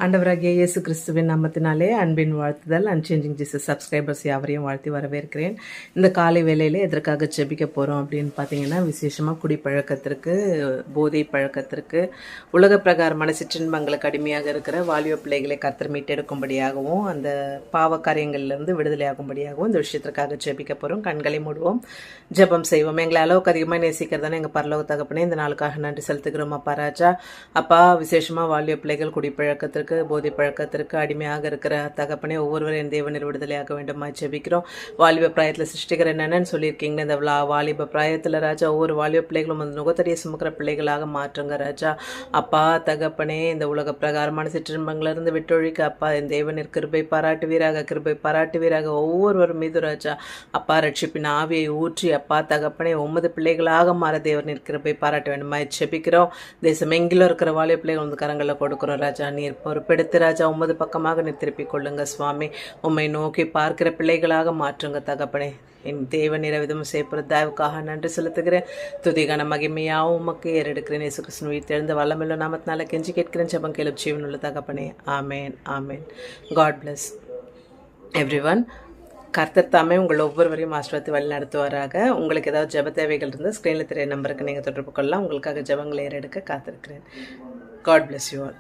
ஆண்டவராகிய இயேசு கிறிஸ்துவின் நாமத்தினாலே அன்பின் வாழ்த்துதல். அன்சேஞ்சிங் ஜீசஸ் சப்ஸ்கிரைபர்ஸ் யாவரையும் வாழ்த்தி வரவேற்கிறேன். இந்த காலை வேளையிலே எதற்காக ஜெபிக்க போகிறோம் அப்படின்னு பார்த்தீங்கன்னா, விசேஷமாக குடிப்பழக்கத்திற்கு, போதை பழக்கத்திற்கு, உலக பிரகாரமான சிற்றின்பங்களுக்கு அடிமையாக இருக்கிற வாலிப பிள்ளைகளை கர்த்தர் மீட்டெடுக்கும்படியாகவும், அந்த பாவ காரியங்களிலிருந்து விடுதலையாகும்படியாகவும் இந்த விஷயத்திற்காக ஜெபிக்க போகிறோம். கண்களை மூடுவோம், ஜெபம் செய்வோம். எங்களை அளவுக்கு அதிகமாக நேசிக்கிறதானே எங்கள் பரலோக தகப்பனே, இந்த நாளுக்காக நன்றி செலுத்துகிறோம். அப்பா ராஜா, அப்பா விசேஷமாக வாலிப பிள்ளைகள் குடிப்பழக்கத்திற்கு, போதை பழக்கத்திற்கு அடிமையாக இருக்கிற தகப்பனே, ஒவ்வொருவரையும் தேவனில் விடுதலையாக வேண்டுமா ஜெபிக்கிறோம். வாலிப பிராயத்தில் சிருஷ்டிக்கிற என்னன்னு சொல்லியிருக்கீங்க. இந்த வாலிப பிராயத்தில் ராஜா ஒவ்வொரு வாலிப பிள்ளைகளும் அந்த நுகத்தடியை சுமக்கிற பிள்ளைகளாக மாற்றுங்க ராஜா. அப்பா தகப்பனே, இந்த உலக பிரகாரமான சிற்றின்பங்களிலிருந்து விட்டொழிக்க அப்பா என் தேவனின் கிருபை பாராட்டுவீராக ஒவ்வொருவரும் மீது ராஜா அப்பா ரட்சிப்பின் ஆவியை ஊற்றி அப்பா தகப்பனே உமது பிள்ளைகளாக மாற தேவனின் கிருபை பாராட்ட வேண்டுமா ஜெபிக்கிறோம். தேசம் எங்கிலும் இருக்கிற வாலிப பிள்ளைகள் வந்து கரங்களில் கொடுக்குறோம் ராஜா. நீர் பொறுப்பெடுத்து ராஜா உமது பக்கமாக நீர் திருப்பிக் கொள்ளுங்க சுவாமி. உம்மை நோக்கி பார்க்கிற பிள்ளைகளாக மாற்றுங்க தகப்பனே. என் தேவன் இரவிதமும் செய்யப்படுற தயவுக்காக நன்றி செலுத்துகிறேன். துதிகான மகிமையாகவும் உமக்கு ஏறெடுக்கிறேன். இயேசு கிறிஸ்துவின் உயிர்த்தெழுந்த வல்லமையுள்ள நாமத்தினால கெஞ்சி கேட்கிறேன். ஜெபம் கேளும் ஜீவனுள்ள தகப்பனே. ஆமேன் ஆமேன். God bless everyone. கர்த்தர் தாமே உங்கள் ஒவ்வொருவரையும் ஆசீர்வதித்து வழி நடத்துவாராக. உங்களுக்கு ஏதாவது ஜெப தேவைகள் இருந்தால் ஸ்க்ரீனில் தெரிய நம்பருக்கு நீங்கள் தொடர்பு கொள்ளலாம். உங்களுக்காக ஜெபங்களை ஏறெடுக்க காத்திருக்கிறேன். God bless you all.